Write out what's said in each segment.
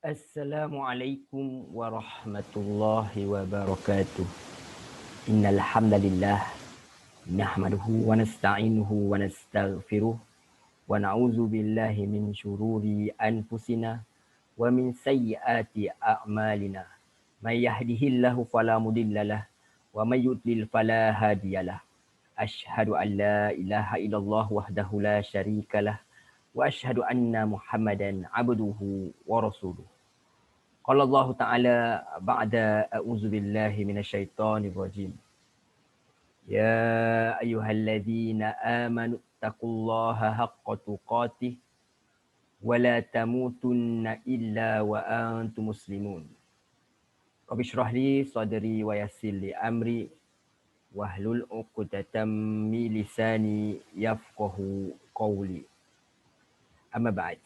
Assalamualaikum warahmatullahi wabarakatuh. Innal hamdalillah nahmaduhu wa nasta'inuhu wa nastaghfiruh wa na'udzu billahi min syururi anfusina wa min sayyiati a'malina. May yahdihillahu fala mudhillalah wa may yudlil fala hadiyalah. Asyhadu an la ilaha illallah wahdahu la syarikalah wa asyhadu anna Muhammadan abduhu wa rasuluh. Qala Allah Ta'ala ba'da a'udzu billahi minasyaitonir rajim. Ya ayyuhalladzina amanu taqullaha haqqa tuqatih wa la tamutunna illa wa antum muslimun. Rabbi shrah li sadri wa yassir li amri wahlul 'uqdatam min lisani yafqahu qawli. Amma ba'd.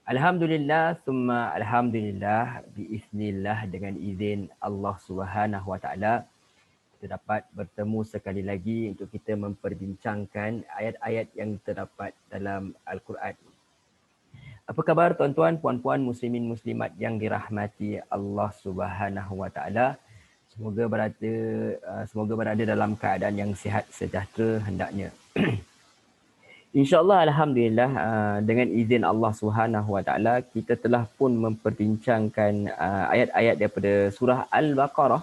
Alhamdulillah, summa alhamdulillah, biiznillah, dengan izin Allah Subhanahu Wa Taala kita dapat bertemu sekali lagi untuk kita memperbincangkan ayat-ayat yang terdapat dalam Al-Quran. Apa khabar tuan-tuan, puan-puan, muslimin, muslimat yang dirahmati Allah Subhanahu Wa Taala? Semoga berada dalam keadaan yang sihat sejahtera hendaknya. InsyaAllah, Alhamdulillah, dengan izin Allah Subhanahu Wa Taala, kita telah pun memperbincangkan ayat-ayat daripada surah Al-Baqarah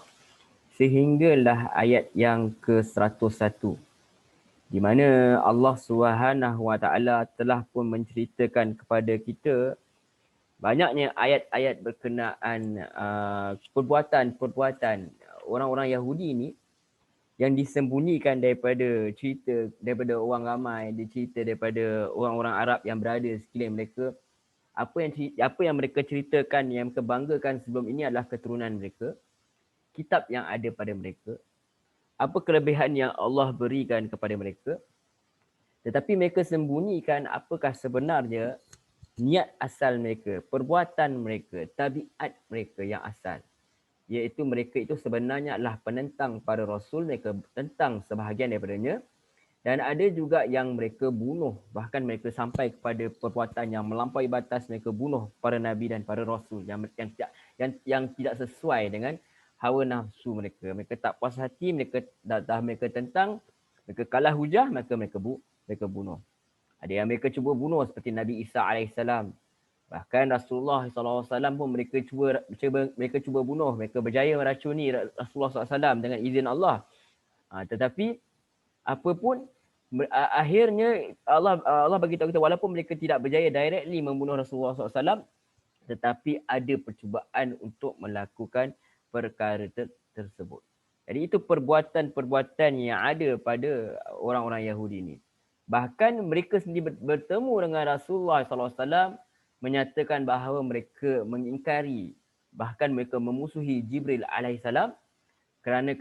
sehinggalah ayat yang ke-101, di mana Allah Subhanahu Wa Taala telah pun menceritakan kepada kita banyaknya ayat-ayat berkenaan perbuatan-perbuatan orang-orang Yahudi ni yang disembunyikan daripada cerita daripada orang ramai, dicerita daripada orang-orang Arab yang berada sekeliling mereka. Apa yang mereka ceritakan, yang mereka banggakan sebelum ini adalah keturunan mereka, kitab yang ada pada mereka, apa kelebihan yang Allah berikan kepada mereka, tetapi mereka sembunyikan apakah sebenarnya niat asal mereka, perbuatan mereka, tabiat mereka yang asal, iaitu mereka itu sebenarnya adalah penentang para rasul, mereka tentang sebahagian daripadanya, dan ada juga yang mereka bunuh, bahkan mereka sampai kepada perbuatan yang melampaui batas, mereka bunuh para nabi dan para rasul yang tidak sesuai dengan hawa nafsu mereka. Mereka tak puas hati, mereka tentang, mereka kalah hujah, maka mereka bunuh. Ada yang mereka cuba bunuh seperti Nabi Isa AS. Bahkan Rasulullah SAW pun mereka cuba bunuh, mereka berjaya meracuni Rasulullah SAW dengan izin Allah. Tetapi apapun, akhirnya Allah bagi tahu kita, walaupun mereka tidak berjaya directly membunuh Rasulullah SAW, tetapi ada percubaan untuk melakukan perkara tersebut. Jadi itu perbuatan-perbuatan yang ada pada orang-orang Yahudi ini. Bahkan mereka sendiri bertemu dengan Rasulullah SAW, menyatakan bahawa mereka mengingkari, bahkan mereka memusuhi Jibril alaihissalam, kerana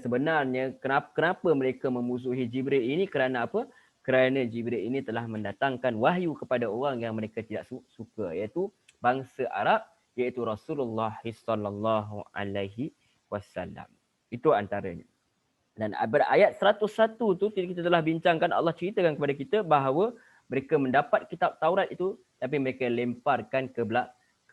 sebenarnya kenapa mereka memusuhi Jibril ini, kerana apa? Kerana Jibril ini telah mendatangkan wahyu kepada orang yang mereka tidak suka, iaitu bangsa Arab, iaitu Rasulullah sallallahu alaihi wasallam. Itu antaranya. Dan ayat 101 tu kita telah bincangkan, Allah ceritakan kepada kita bahawa mereka mendapat kitab Taurat itu, tapi mereka lemparkan ke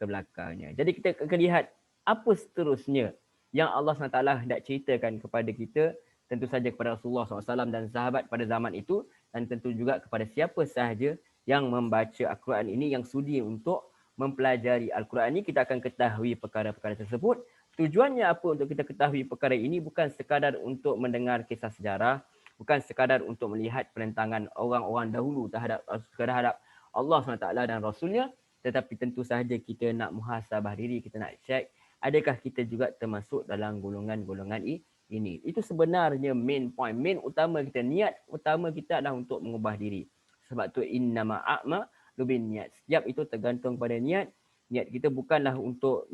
belakangnya. Jadi kita akan lihat apa seterusnya yang Allah SWT hendak ceritakan kepada kita, tentu saja kepada Rasulullah SAW dan sahabat pada zaman itu, dan tentu juga kepada siapa sahaja yang membaca Al-Quran ini, yang sudi untuk mempelajari Al-Quran ini. Kita akan ketahui perkara-perkara tersebut. Tujuannya apa untuk kita ketahui perkara ini? Bukan sekadar untuk mendengar kisah sejarah, bukan sekadar untuk melihat penentangan orang-orang dahulu terhadap Allah SWT dan Rasulnya, tetapi tentu sahaja kita nak muhasabah diri, kita nak cek adakah kita juga termasuk dalam golongan-golongan ini. Itu sebenarnya main point, main utama kita, niat utama kita adalah untuk mengubah diri. Sebab tu innama a'malu binniyat. Setiap itu tergantung pada niat. Niat kita bukanlah untuk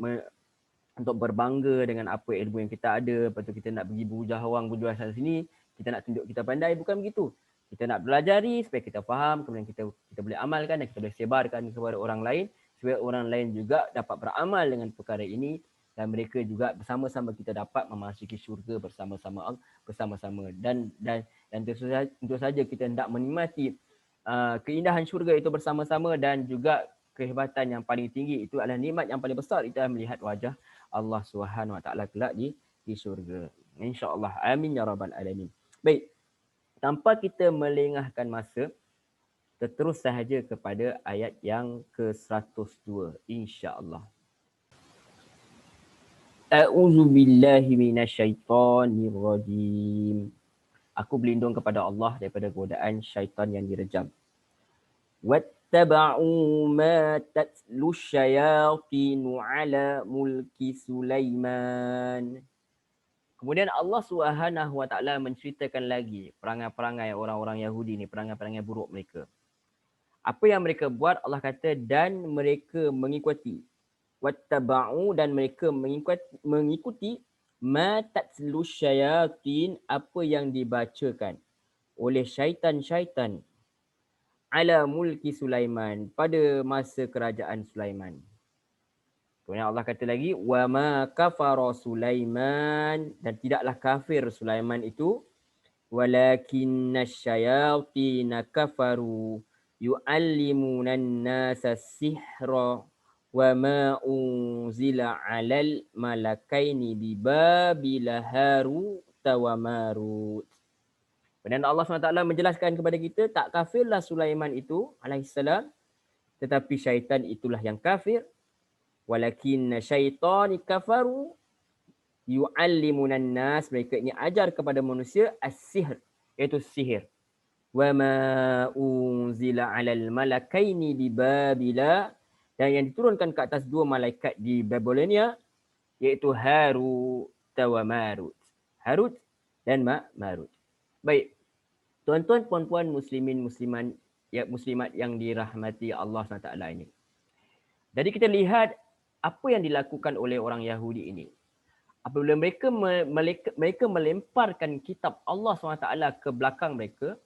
berbangga dengan apa ilmu yang kita ada, lepas tu kita nak pergi berhujah orang, berjual sana sini, kita nak tunjuk kita pandai, bukan begitu. Kita nak belajari supaya kita faham, kemudian kita boleh amalkan dan kita boleh sebarkan kepada orang lain, supaya orang lain juga dapat beramal dengan perkara ini, dan mereka juga bersama-sama kita dapat memasuki syurga bersama-sama dan tentu saja kita hendak menikmati keindahan syurga itu bersama-sama, dan juga kehebatan yang paling tinggi, itu adalah nikmat yang paling besar, itu adalah melihat wajah Allah Subhanahu Wa Taala kelak di syurga. InsyaAllah. Amin ya rabbal alamin. Baik. Tanpa kita melengahkan masa, kita terus sahaja kepada ayat yang ke-102 insya-Allah. A'udzu billahi minasyaitonir rajim. Aku berlindung kepada Allah daripada godaan syaitan yang direjam. Wattaba'u ma tatlu syayatinu ala mulki Sulaiman. Kemudian Allah Subhanahu Wa Taala menceritakan lagi perangai-perangai orang-orang Yahudi ni, perangai-perangai buruk mereka. Apa yang mereka buat, Allah kata, dan mereka mengikuti. Wattaba'u, dan mereka mengikuti ma tatlu syayatin, apa yang dibacakan oleh syaitan-syaitan ala mulki Sulaiman, pada masa kerajaan Sulaiman. Kemudian Allah kata lagi, wa ma kafara Sulaiman, dan tidaklah kafir Sulaiman itu, walakinna syayatin kafaru yu'allimunan nasa sihra wa ma unzila 'alal malakaini bi Babila Harut wa Marut. Dan Allah SWT menjelaskan kepada kita, tak kafirlah Sulaiman itu alaihissalam, tetapi syaitan itulah yang kafir. Walakinna syaitani kafaru yu'allimunan nas, mereka ini ajar kepada manusia as-sihr, iaitu sihir. Wa ma unzila 'alal malakaini bi Babila, dan yang diturunkan ke atas dua malaikat di Babilonia, iaitu Harut wa Marut. Harut dan Marut. Baik. Tuan-tuan, puan-puan, muslimin, muslimat yang dirahmati Allah SWT ini. Jadi kita lihat apa yang dilakukan oleh orang Yahudi ini. Apabila mereka melemparkan kitab Allah SWT ke belakang mereka,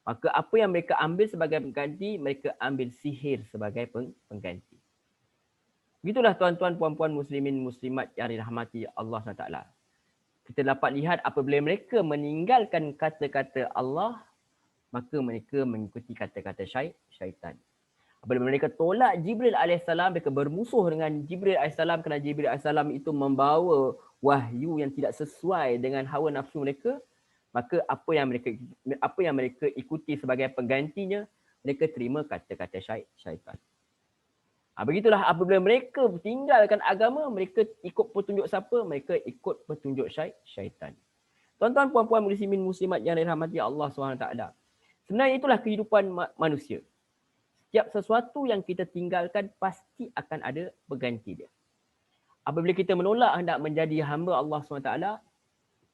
maka apa yang mereka ambil sebagai pengganti, mereka ambil sihir sebagai pengganti. Begitulah tuan-tuan, puan-puan, muslimin, muslimat yang dirahmati Allah SWT. Kita dapat lihat apabila mereka meninggalkan kata-kata Allah, maka mereka mengikuti kata-kata syaitan. Apabila mereka tolak Jibril AS, mereka bermusuh dengan Jibril AS kerana Jibril AS itu membawa wahyu yang tidak sesuai dengan hawa nafsu mereka, maka apa yang mereka ikuti sebagai penggantinya, mereka terima kata-kata syaitan. Begitulah apabila mereka tinggalkan agama, mereka ikut petunjuk siapa? Mereka ikut petunjuk syaitan. Tuan-tuan, puan-puan, muslimin, muslimat yang dirahmati Allah SWT. Sebenarnya itulah kehidupan manusia. Setiap sesuatu yang kita tinggalkan pasti akan ada pengganti dia. Apabila kita menolak hendak menjadi hamba Allah SWT,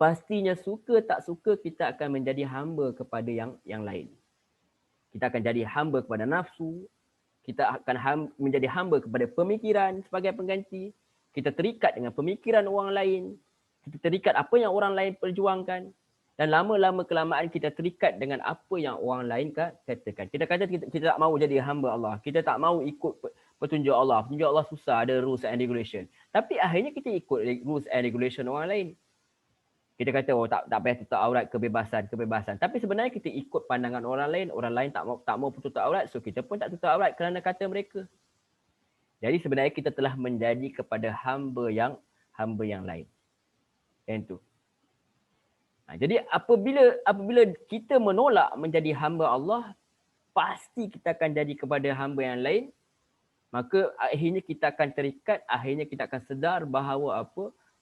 pastinya suka tak suka kita akan menjadi hamba kepada yang lain. Kita akan jadi hamba kepada nafsu, kita akan menjadi hamba kepada pemikiran sebagai pengganti, kita terikat dengan pemikiran orang lain, kita terikat apa yang orang lain perjuangkan, dan lama-lama kelamaan kita terikat dengan apa yang orang lain katakan. Kita kata kita tak mahu jadi hamba Allah, kita tak mahu ikut petunjuk Allah. Petunjuk Allah susah, ada rules and regulation. Tapi akhirnya kita ikut rules and regulation orang lain. Kita kata, oh tak payah tutup aurat, kebebasan. Tapi sebenarnya kita ikut pandangan orang lain tak mau tutup aurat, so kita pun tak tutup aurat kerana kata mereka. Jadi sebenarnya kita telah menjadi kepada hamba yang lain. Yang itu. Jadi apabila kita menolak menjadi hamba Allah, pasti kita akan jadi kepada hamba yang lain. Maka akhirnya kita akan terikat, akhirnya kita akan sedar bahawa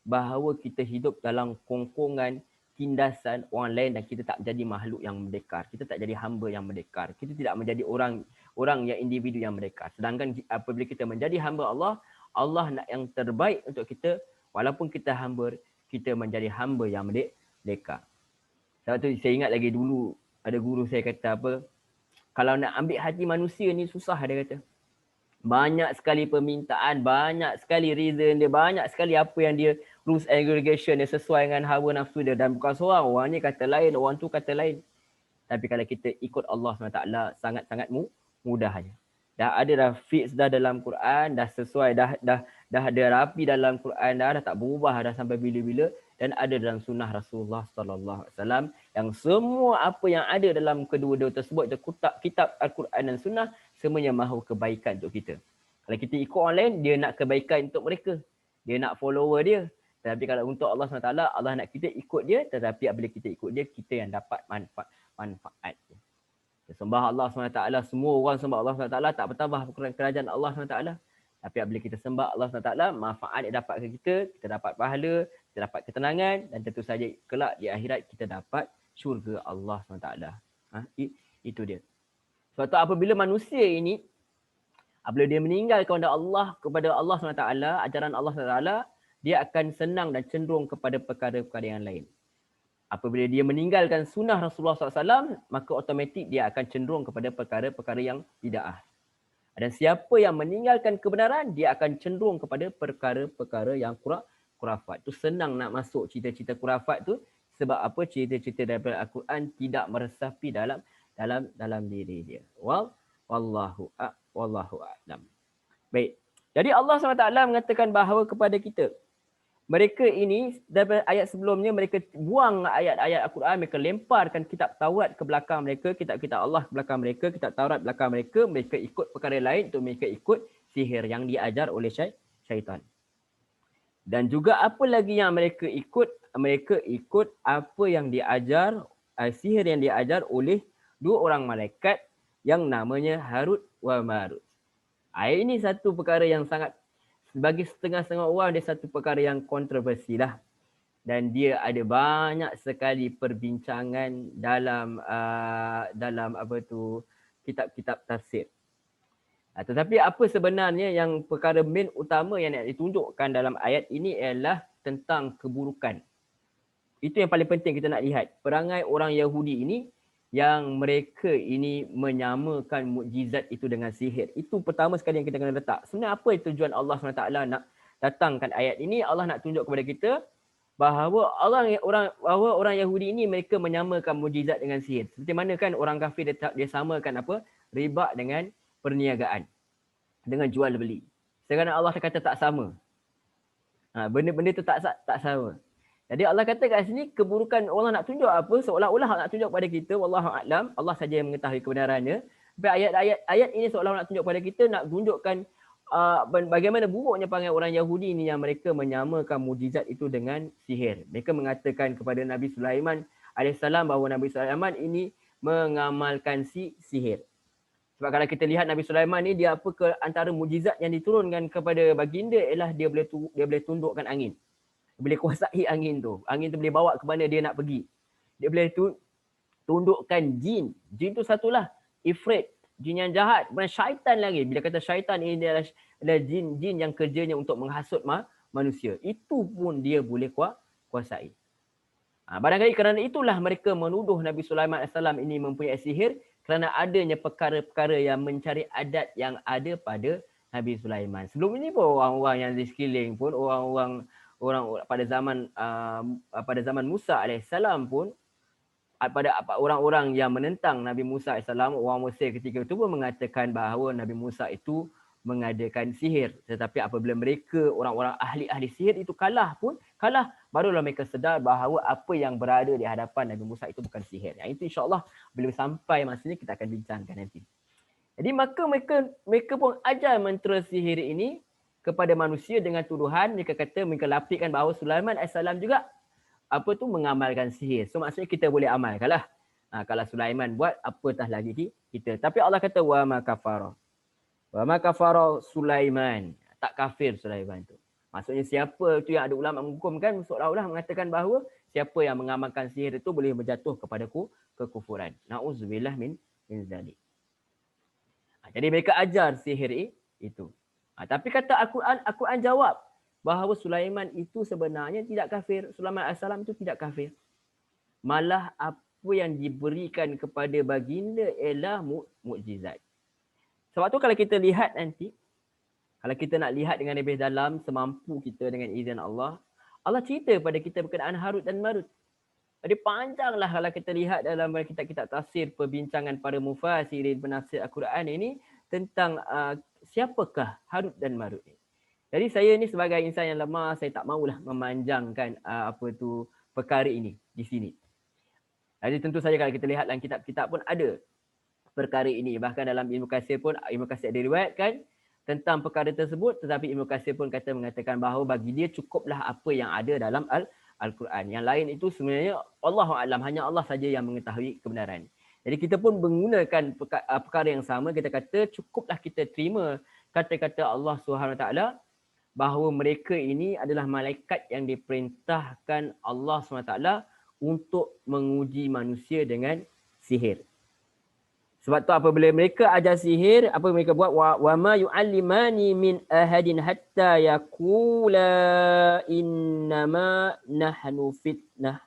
bahawa kita hidup dalam kongkongan, tindasan orang lain, dan kita tak menjadi makhluk yang merdekar. Kita tak jadi hamba yang merdekar. Kita tidak menjadi orang yang individu yang merdekar. Sedangkan apabila kita menjadi hamba Allah, Allah nak yang terbaik untuk kita. Walaupun kita hamba, kita menjadi hamba yang merdeka. Sebab tu saya ingat lagi dulu ada guru saya kata kalau nak ambil hati manusia ni susah, dia kata. Banyak sekali permintaan, banyak sekali reason dia, banyak sekali apa yang dia rules aggregation dia sesuai dengan hawa nafsu dia, dan bukan seorang, orang ni kata lain, orang tu kata lain. Tapi kalau kita ikut Allah SWT, sangat-sangat mudahnya. Dah ada dah fix dah dalam Quran, dah sesuai, dah ada rapi dalam Quran, dah tak berubah dah sampai bila-bila, dan ada dalam sunnah Rasulullah SAW yang semua apa yang ada dalam kedua-dua tersebut, kitab Al-Quran dan Sunnah, semuanya mahu kebaikan untuk kita. Kalau kita ikut orang lain, dia nak kebaikan untuk mereka. Dia nak follower dia. Tetapi kalau untuk Allah SWT, Allah nak kita ikut dia, tetapi apabila kita ikut dia, kita yang dapat manfaat. Kita sembah Allah SWT, semua orang sembah Allah SWT, tak bertambah kerajaan Allah SWT. Tapi apabila kita sembah Allah SWT, manfaat yang dapat ke kita dapat pahala, kita dapat ketenangan, dan tentu saja kelak di akhirat kita dapat syurga Allah SWT. Itu dia. Sebab tu apabila manusia ini, apabila dia meninggal kepada Allah SWT, ajaran Allah SWT, dia akan senang dan cenderung kepada perkara-perkara yang lain. Apabila dia meninggalkan sunnah Rasulullah SAW, maka otomatik dia akan cenderung kepada perkara-perkara yang bid'ah. Dan siapa yang meninggalkan kebenaran, dia akan cenderung kepada perkara-perkara yang khurafat. Tu senang nak masuk cerita-cerita khurafat tu, sebab apa? Cerita-cerita daripada Al-Quran tidak meresapi dalam diri dia. Wallahu a'lam. Baik. Jadi Allah SWT mengatakan bahawa kepada kita, mereka ini daripada ayat sebelumnya, mereka buang ayat-ayat Al-Quran, mereka lemparkan kitab Taurat ke belakang mereka, kitab-kitab Allah ke belakang mereka, kitab Taurat belakang mereka, mereka ikut perkara lain, untuk mereka ikut sihir yang diajar oleh syaitan. Dan juga apa lagi yang mereka ikut? Mereka ikut apa yang diajar, sihir yang diajar oleh dua orang malaikat yang namanya Harut wa Marut. Ini satu perkara yang sangat, bagi setengah-setengah orang, dia satu perkara yang kontroversi lah. Dan dia ada banyak sekali perbincangan dalam kitab-kitab tafsir. Tetapi apa sebenarnya yang perkara main utama yang nak ditunjukkan dalam ayat ini ialah tentang keburukan. Itu yang paling penting kita nak lihat. Perangai orang Yahudi ini, yang mereka ini menyamakan mukjizat itu dengan sihir. Itu pertama sekali yang kita kena letak. Sebenarnya apa tujuan Allah SWT nak datangkan ayat ini? Allah nak tunjuk kepada kita bahawa orang Yahudi ini mereka menyamakan mukjizat dengan sihir. Seperti mana kan orang kafir dia samakan apa? Riba dengan perniagaan, dengan jual beli. Sekarang Allah kata tak sama. Benda-benda tu tak sama. Jadi Allah kata kat sini, keburukan Allah nak tunjuk apa? Seolah-olah nak tunjuk kepada kita, wallahu a'lam, Allah saja yang mengetahui kebenarannya. Tapi ayat ini seolah-olah nak tunjuk kepada kita, nak tunjukkan bagaimana buruknya perangai orang Yahudi ini yang mereka menyamakan mukjizat itu dengan sihir. Mereka mengatakan kepada Nabi Sulaiman AS bahawa Nabi Sulaiman ini mengamalkan sihir. Sebab kalau kita lihat Nabi Sulaiman ni, dia apa ke antara mukjizat yang diturunkan kepada baginda ialah dia boleh tundukkan angin. Boleh kuasai angin tu. Angin tu boleh bawa ke mana dia nak pergi. Dia boleh tundukkan jin. Jin tu satulah. Ifrit. Jin yang jahat. Bukan syaitan lagi. Bila kata syaitan ini adalah jin yang kerjanya untuk menghasut manusia. Itu pun dia boleh kuasai. Barangkali kerana itulah mereka menuduh Nabi Sulaiman AS ini mempunyai sihir, kerana adanya perkara-perkara yang mencari adat yang ada pada Nabi Sulaiman. Sebelum ini pun orang-orang yang di sekeliling pun, orang pada zaman Musa AS pun, pada orang-orang yang menentang Nabi Musa AS, orang Mesir ketika itu pun mengatakan bahawa Nabi Musa itu mengadakan sihir. Tetapi apabila mereka, orang-orang ahli-ahli sihir itu kalah, barulah mereka sedar bahawa apa yang berada di hadapan Nabi Musa itu bukan sihir. Yang itu insya-Allah bila sampai masanya kita akan bincangkan nanti. Jadi maka mereka pun ajar mentera sihir ini kepada manusia dengan tuduhan. Mereka kata, mereka lapikkan bahawa Sulaiman AS juga mengamalkan sihir. So maksudnya kita boleh amalkanlah. Kalau Sulaiman buat, apatah lagi kita. Tapi Allah kata wa ma kafara. Wa ma kafara Sulaiman. Tak kafir Sulaiman tu. Maksudnya siapa tu yang ada ulama menghukumkan, seolah-olah mengatakan bahawa siapa yang mengamalkan sihir itu boleh berjatuh kepada kekufuran. Na'udzubillah min zalik. Jadi mereka ajar sihir itu. Tapi kata Al-Quran jawab bahawa Sulaiman itu sebenarnya tidak kafir. Sulaiman AS itu tidak kafir. Malah apa yang diberikan kepada baginda ialah mukjizat. Sebab tu kalau kita lihat nanti, kalau kita nak lihat dengan lebih dalam, semampu kita dengan izin Allah, Allah cerita pada kita berkenaan Harut dan Marut. Jadi panjanglah kalau kita lihat dalam kitab-kitab tafsir, perbincangan para mufassirin penafsir Al-Quran ini tentang siapakah Harut dan Marut ini. Jadi saya ni sebagai insan yang lemah, saya tak maulah memanjangkan perkara ini di sini. Jadi tentu saja kalau kita lihat dalam kitab-kitab pun ada perkara ini. Bahkan dalam Ibnu Katsir pun, Ibnu Katsir diriwayatkan tentang perkara tersebut, tetapi Ibnu Katsir pun mengatakan bahawa bagi dia cukuplah apa yang ada dalam Al-Quran. Yang lain itu sebenarnya Allahu a'lam, hanya Allah saja yang mengetahui kebenaran. Jadi kita pun menggunakan perkara yang sama, kita kata cukuplah kita terima kata-kata Allah Subhanahu Wa Taala bahawa mereka ini adalah malaikat yang diperintahkan Allah SWT untuk menguji manusia dengan sihir. Sebab tu apabila mereka ajar sihir, apa mereka buat? Wa ma yu'allimani min ahadin hatta yaqula innama nahnu fitnah.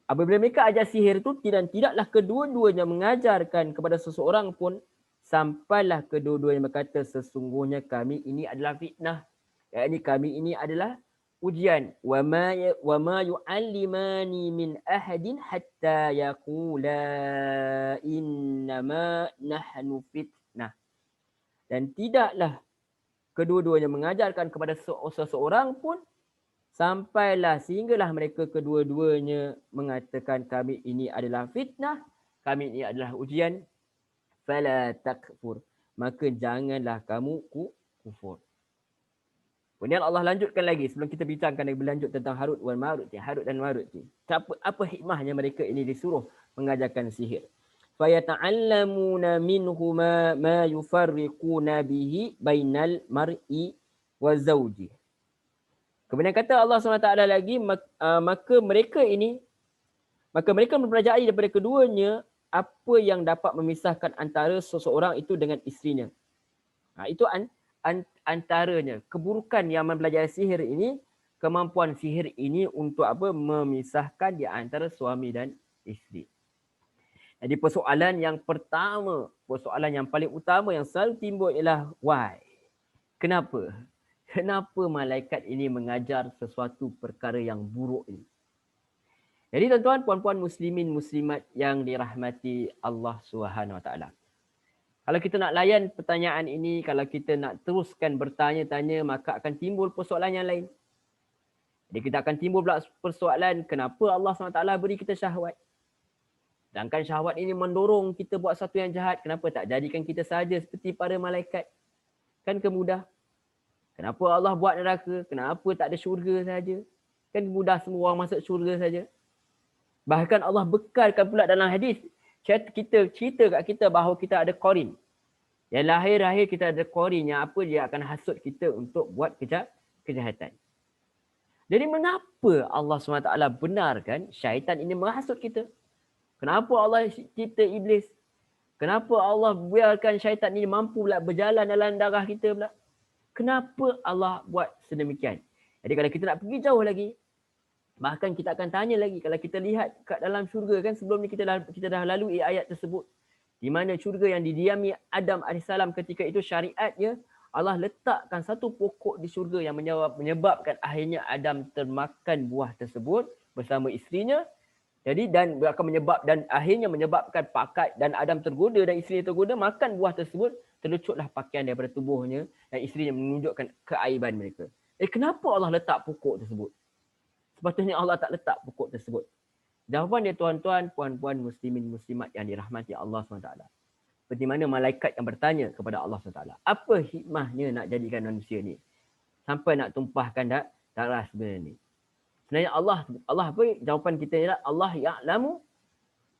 Apabila mereka ajar sihir tu, tidaklah kedua-duanya mengajarkan kepada seseorang pun sampailah kedua-duanya berkata sesungguhnya kami ini adalah fitnah. Yakni kami ini adalah ujian. Wa ma yu'allimani min ahadin hatta yaqula innama nahnu fitnah. Dan tidaklah kedua-duanya mengajarkan kepada seseorang pun sampailah sehinggalah mereka kedua-duanya mengatakan kami ini adalah fitnah, kami ini adalah ujian. Fala takfur, maka janganlah kamu kufur. Kemudian Allah lanjutkan lagi sebelum kita bincangkan lebih lanjut tentang Harut dan Marut ni. Apa hikmahnya mereka ini disuruh mengajarkan sihir? Fayata'allamuna minhu ma yufarriquna bihi bainal mar'i wa zawji. Kemudian kata Allah SWT lagi, maka mereka mempelajari daripada keduanya apa yang dapat memisahkan antara seseorang itu dengan isterinya. Itu antaranya. Keburukan yang mempelajari sihir ini, kemampuan sihir ini untuk apa? Memisahkan di antara suami dan isteri. Jadi persoalan yang pertama, persoalan yang paling utama yang selalu timbul ialah why? Kenapa? Kenapa malaikat ini mengajar sesuatu perkara yang buruk ini? Jadi tuan-tuan, puan-puan muslimin muslimat yang dirahmati Allah Subhanahu Wa Taala. Kalau kita nak layan pertanyaan ini, kalau kita nak teruskan bertanya-tanya, maka akan timbul persoalan yang lain. Jadi kita akan timbul pula persoalan kenapa Allah SWT beri kita syahwat. Sedangkan syahwat ini mendorong kita buat satu yang jahat, kenapa tak jadikan kita saja seperti para malaikat? Kan kemudah. Kenapa Allah buat neraka? Kenapa tak ada syurga saja? Kan mudah semua orang masuk syurga saja. Bahkan Allah bekalkan pula dalam hadis, kita cerita kat kita bahawa kita ada qarin. Yang lahir-lahir kita ada qarin yang apa dia akan hasut kita untuk buat kejahatan. Jadi mengapa Allah SWT benarkan syaitan ini menghasut kita? Kenapa Allah cipta iblis? Kenapa Allah biarkan syaitan ini mampu pula berjalan dalam darah kita pula? Kenapa Allah buat sedemikian? Jadi kalau kita nak pergi jauh lagi, bahkan kita akan tanya lagi, kalau kita lihat kat dalam syurga kan, sebelum ni kita dah lalui ayat tersebut. Di mana syurga yang didiami Adam AS ketika itu syariatnya, Allah letakkan satu pokok di syurga yang menyebabkan akhirnya Adam termakan buah tersebut bersama isterinya. Jadi dan akhirnya menyebabkan pakat dan Adam tergoda dan isteri tergoda, makan buah tersebut, terlecutlah pakaian daripada tubuhnya dan isterinya menunjukkan keaiban mereka. Kenapa Allah letak pokok tersebut? Sepatutnya Allah tak letak pokok tersebut. Jawapan dia tuan-tuan, puan-puan muslimin muslimat yang dirahmati Allah SWT. Seperti mana malaikat yang bertanya kepada Allah SWT. Apa hikmahnya nak jadikan manusia ni? Sampai nak tumpahkan darah sebenarnya ni. Sebenarnya Allah apa? Jawapan kita ialah Allah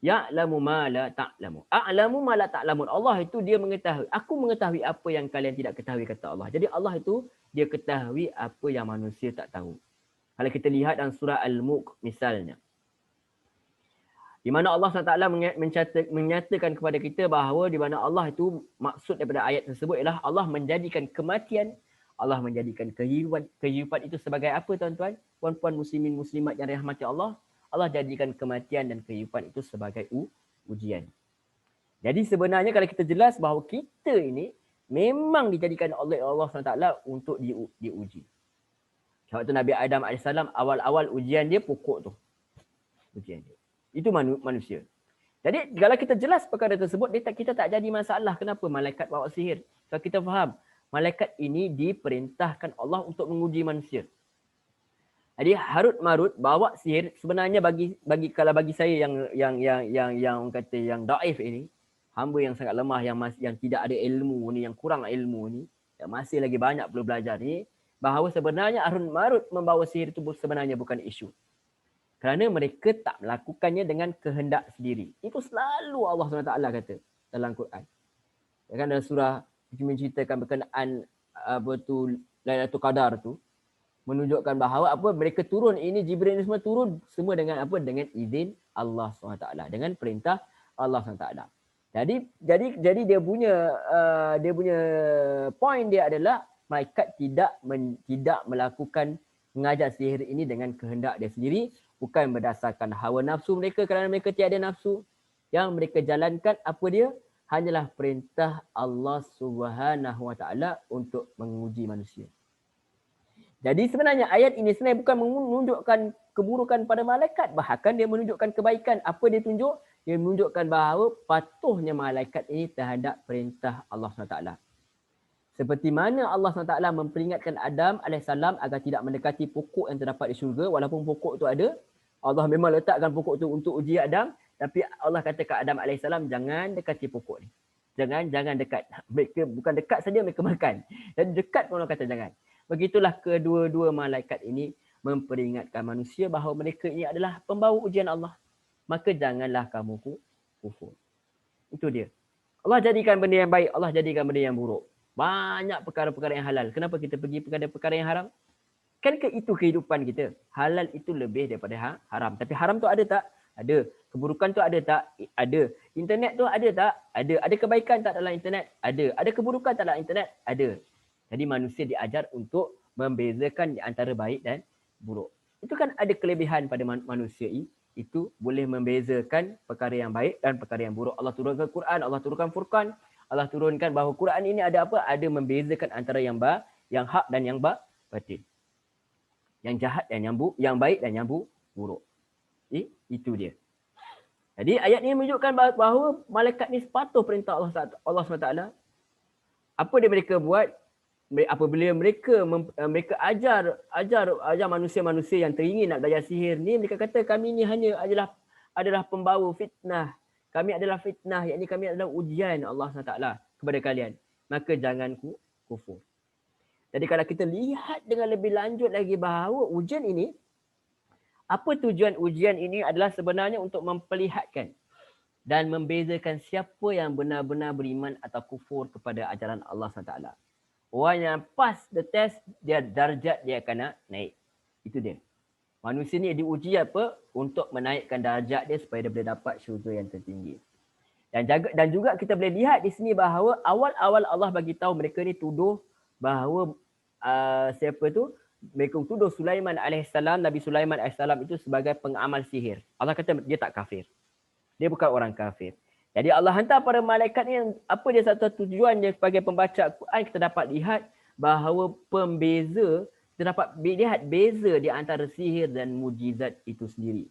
ya'lamu ma la ta'lamu. A'lamu ma la ta'lamun. Allah itu dia mengetahui. Aku mengetahui apa yang kalian tidak ketahui, kata Allah. Jadi Allah itu dia ketahui apa yang manusia tak tahu. Kalau kita lihat dalam surah Al-Mulk misalnya, di mana Allah SWT menyatakan kepada kita bahawa di mana Allah itu, maksud daripada ayat tersebut ialah Allah menjadikan kematian, Allah menjadikan kehidupan itu sebagai apa tuan-tuan? Puan-puan muslimin muslimat yang dirahmati Allah, Allah jadikan kematian dan kehidupan itu sebagai ujian. Jadi sebenarnya kalau kita jelas bahawa kita ini memang dijadikan oleh Allah SWT untuk diuji. Sebab tu Nabi Adam AS awal-awal ujian dia pokok tu. Ujian dia. Itu manusia. Jadi kalau kita jelas perkara tersebut, kita tak jadi masalah kenapa malaikat bawa sihir. Kalau kita faham, malaikat ini diperintahkan Allah untuk menguji manusia. Jadi Harut Marut bawa sihir sebenarnya kalau bagi saya yang orang kata yang daif ini, hamba yang sangat lemah, yang tidak ada ilmu ni, yang kurang ilmu ni, yang masih lagi banyak perlu belajar ni, bahawa sebenarnya Harut Marut membawa sihir itu sebenarnya bukan isu. Kerana mereka tak melakukannya dengan kehendak sendiri. Itu selalu Allah SWT kata dalam Quran. Kan dalam surah menceritakan berkenaan apa tu Lailatul Qadar tu, menunjukkan bahawa mereka turun ini, Jibril ini semua turun semua dengan dengan izin Allah SWT, dengan perintah Allah SWT. Jadi dia punya point dia adalah malaikat tidak melakukan mengajar sihir ini dengan kehendak dia sendiri, bukan berdasarkan hawa nafsu mereka kerana mereka tiada nafsu. Yang mereka jalankan dia hanyalah perintah Allah SWT untuk menguji manusia. Jadi sebenarnya ayat ini sebenarnya bukan menunjukkan keburukan pada malaikat, bahkan dia menunjukkan kebaikan. Apa dia tunjuk? Dia menunjukkan bahawa patuhnya malaikat ini terhadap perintah Allah SWT. Seperti mana Allah SWT memperingatkan Adam AS agar tidak mendekati pokok yang terdapat di syurga, walaupun pokok itu ada. Allah memang letakkan pokok itu untuk uji Adam, tapi Allah kata ke Adam AS, jangan dekati pokok ni. Jangan dekat. Mereka bukan dekat saja, mereka makan. Dan dekat pun Allah kata jangan. Begitulah kedua-dua malaikat ini memperingatkan manusia bahawa mereka ini adalah pembawa ujian Allah. Maka janganlah kamu kufur. Itu dia. Allah jadikan benda yang baik, Allah jadikan benda yang buruk. Banyak perkara-perkara yang halal. Kenapa kita pergi perkara yang haram? Kan itu kehidupan kita. Halal itu lebih daripada haram. Tapi haram tu ada tak? Ada. Keburukan tu ada tak? Ada. Internet tu ada tak? Ada. Ada kebaikan tak dalam internet? Ada. Ada keburukan tak dalam internet? Ada. Jadi manusia diajar untuk membezakan di antara baik dan buruk. Itu kan ada kelebihan pada manusia itu boleh membezakan perkara yang baik dan perkara yang buruk. Allah turunkan Quran, Allah turunkan Furqan, Allah turunkan bahawa Quran ini ada apa? Ada membezakan antara yang hak dan yang batil. Yang jahat dan yang baik dan yang buruk. Itu dia. Jadi ayat ini menunjukkan bahawa malaikat ni sepatut perintah Allah SWT. Apa dia mereka buat? Apabila mereka ajar manusia-manusia yang teringin nak belajar sihir ni, mereka kata kami ni hanya adalah pembawa fitnah. Kami adalah fitnah, yakni kami adalah ujian Allah SWT kepada kalian. Maka jangan kufur. Jadi kalau kita lihat dengan lebih lanjut lagi bahawa ujian ini, apa tujuan ujian ini adalah sebenarnya untuk memperlihatkan dan membezakan siapa yang benar-benar beriman atau kufur kepada ajaran Allah SWT. Orang yang pass the test, dia darjat dia akan naik. Itu dia. Manusia ni diuji apa? Untuk menaikkan darjat dia supaya dia boleh dapat syurga yang tertinggi. Dan juga kita boleh lihat di sini bahawa awal-awal Allah bagi tahu mereka ni tuduh bahawa mereka tuduh Sulaiman AS, Nabi Sulaiman AS itu sebagai pengamal sihir. Allah kata dia tak kafir. Dia bukan orang kafir. Jadi Allah hantar pada malaikat ni, apa dia satu tujuannya sebagai pembaca Quran, kita dapat lihat bahawa kita dapat lihat beza di antara sihir dan mujizat itu sendiri.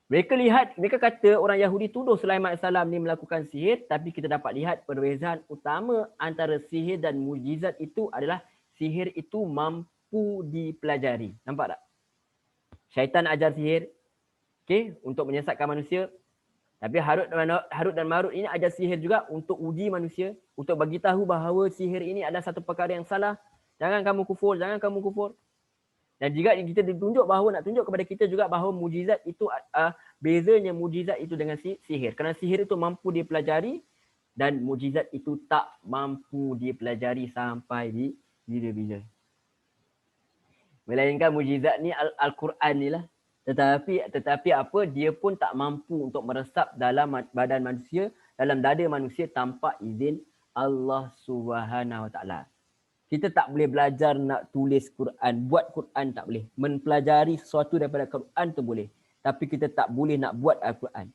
Mereka kata orang Yahudi tuduh Sulaiman AS ni melakukan sihir, tapi kita dapat lihat perbezaan utama antara sihir dan mujizat itu adalah sihir itu mampu dipelajari. Nampak tak? Syaitan ajar sihir, untuk menyesatkan manusia. Tapi Harut dan Marut ini ajar sihir juga untuk uji manusia, untuk bagi tahu bahawa sihir ini adalah satu perkara yang salah. Jangan kamu kufur. Dan juga kita ditunjuk bahawa nak tunjuk kepada kita juga bahawa mujizat itu bezanya mujizat itu dengan sihir. Kerana sihir itu mampu dipelajari dan mujizat itu tak mampu dipelajari sampai di bila-bila. Melainkan mujizat ni Al-Quran ni lah. Tetapi apa, dia pun tak mampu untuk meresap dalam badan manusia, dalam dada manusia tanpa izin Allah Subhanahu Wa Taala. Kita tak boleh belajar nak tulis Quran, buat Quran tak boleh. Mempelajari sesuatu daripada Quran tu boleh. Tapi kita tak boleh nak buat Al-Quran.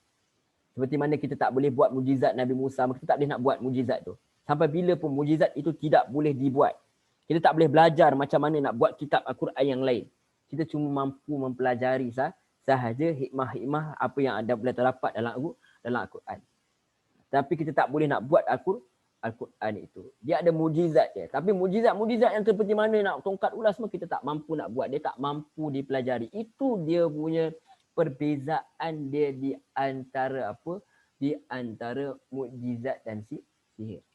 Seperti mana kita tak boleh buat mujizat Nabi Musa, kita tak boleh nak buat mujizat tu. Sampai bila pun mujizat itu tidak boleh dibuat. Kita tak boleh belajar macam mana nak buat kitab Al-Quran yang lain. Kita cuma mampu mempelajari sahaja hikmah-hikmah apa yang ada boleh terdapat dalam Al-Quran. Tapi kita tak boleh nak buat Al-Quran itu. Dia ada mujizat dia. Tapi mujizat yang seperti mana nak tongkat ulas semua kita tak mampu nak buat. Dia tak mampu dipelajari. Itu dia punya perbezaan dia di antara apa? Di antara mujizat dan sihir.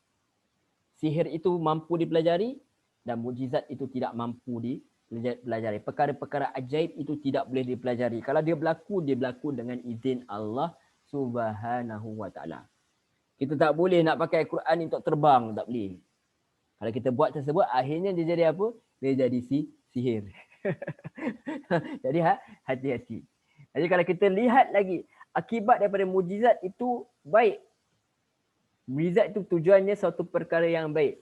Sihir itu mampu dipelajari dan mujizat itu tidak mampu dipelajari. Perkara-perkara ajaib itu tidak boleh dipelajari. Kalau dia berlaku dengan izin Allah Subhanahu wa taala. Kita tak boleh nak pakai Al-Quran untuk terbang, tak boleh. Kalau kita buat tersebut, akhirnya dia jadi apa? Dia jadi sihir. Jadi hati-hati. Jadi kalau kita lihat lagi, akibat daripada mujizat itu baik. Mujizat itu tujuannya suatu perkara yang baik.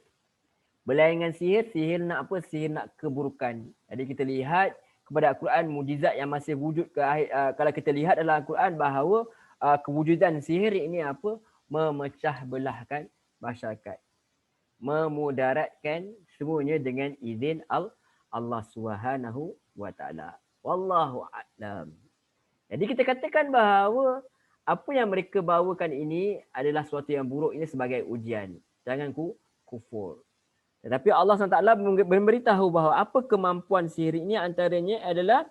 Berlainan dengan sihir nak apa? Sihir nak keburukan. Jadi kita lihat kepada Al-Quran, mujizat yang masih wujud kalau kita lihat dalam Al-Quran bahawa kewujudan sihir ini apa? Memecah belahkan masyarakat. Memudaratkan semuanya dengan izin Allah Subhanahu wa taala. Wallahu a'lam. Jadi kita katakan bahawa apa yang mereka bawakan ini adalah sesuatu yang buruk, ini sebagai ujian. Jangan kufur. Tetapi Allah SWT memberitahu bahawa apa kemampuan sihir ini antaranya adalah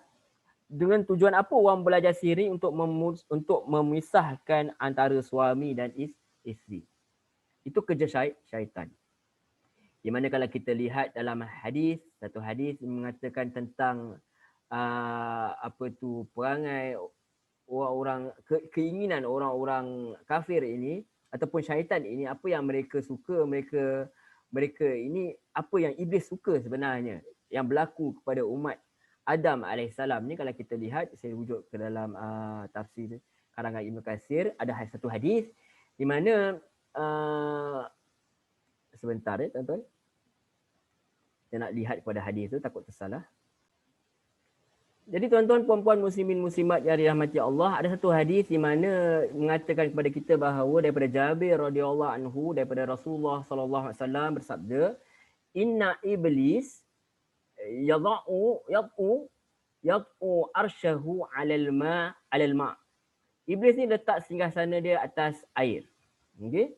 dengan tujuan apa orang belajar sihir untuk memisahkan antara suami dan isteri. Itu kerja syaitan. Di mana kalau kita lihat dalam hadis, satu hadis mengatakan tentang perangai orang-orang, keinginan orang-orang kafir ini ataupun syaitan ini, apa yang mereka suka, mereka ini apa yang iblis suka sebenarnya yang berlaku kepada umat Adam AS ni. Kalau kita lihat, saya rujuk ke dalam tafsir karangan Ibn Katsir, ada satu hadis di mana sebentar tuan-tuan, saya nak lihat kepada hadis tu, takut tersalah. Jadi tuan-tuan, puan-puan, muslimin, muslimat yang dirahmati Allah, ada satu hadis di mana mengatakan kepada kita bahawa daripada Jabir radhiyallahu anhu, daripada Rasulullah sallallahu alaihi wasallam bersabda, inna iblis yad'u arsyahu 'alal ma'. Iblis ni letak singgasana dia atas air. Okey.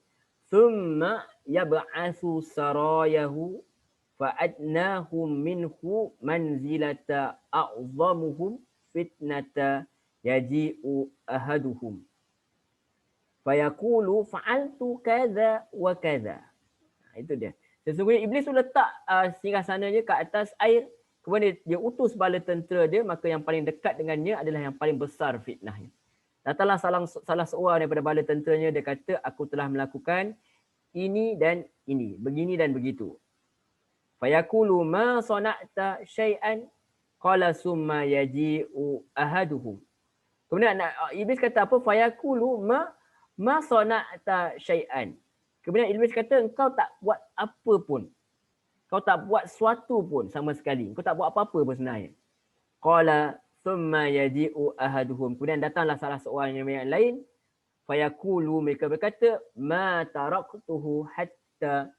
Thumma yab'atsu sarayahu fa'adnahum minhu manzilata a'zamuhum fitnata yaji'u ahaduhum fayaqulu fa'altu kadza wa kadza. Itu dia. Sesungguhnya iblis tu letak singgasananya ke atas air, kemudian dia utus bala tentera dia, maka yang paling dekat dengannya adalah yang paling besar fitnahnya. Datanglah salah seorang daripada bala tenteranya, dia kata, aku telah melakukan ini dan ini, begini dan begitu. Fayaqulu ma sana'ta syai'an qala summa yaji'u ahaduhum. Kemudian iblis kata apa? Fayaqulu ma sana'ta syai'an. Kemudian iblis kata, engkau tak buat apa pun. Kau tak buat sesuatu pun sama sekali. Kau tak buat apa-apa pun sebenarnya. Qala summa yaji'u ahaduhum. Kemudian datanglah salah seorang yang lain. Fayaqulu, mereka berkata, ma taraktuhu hatta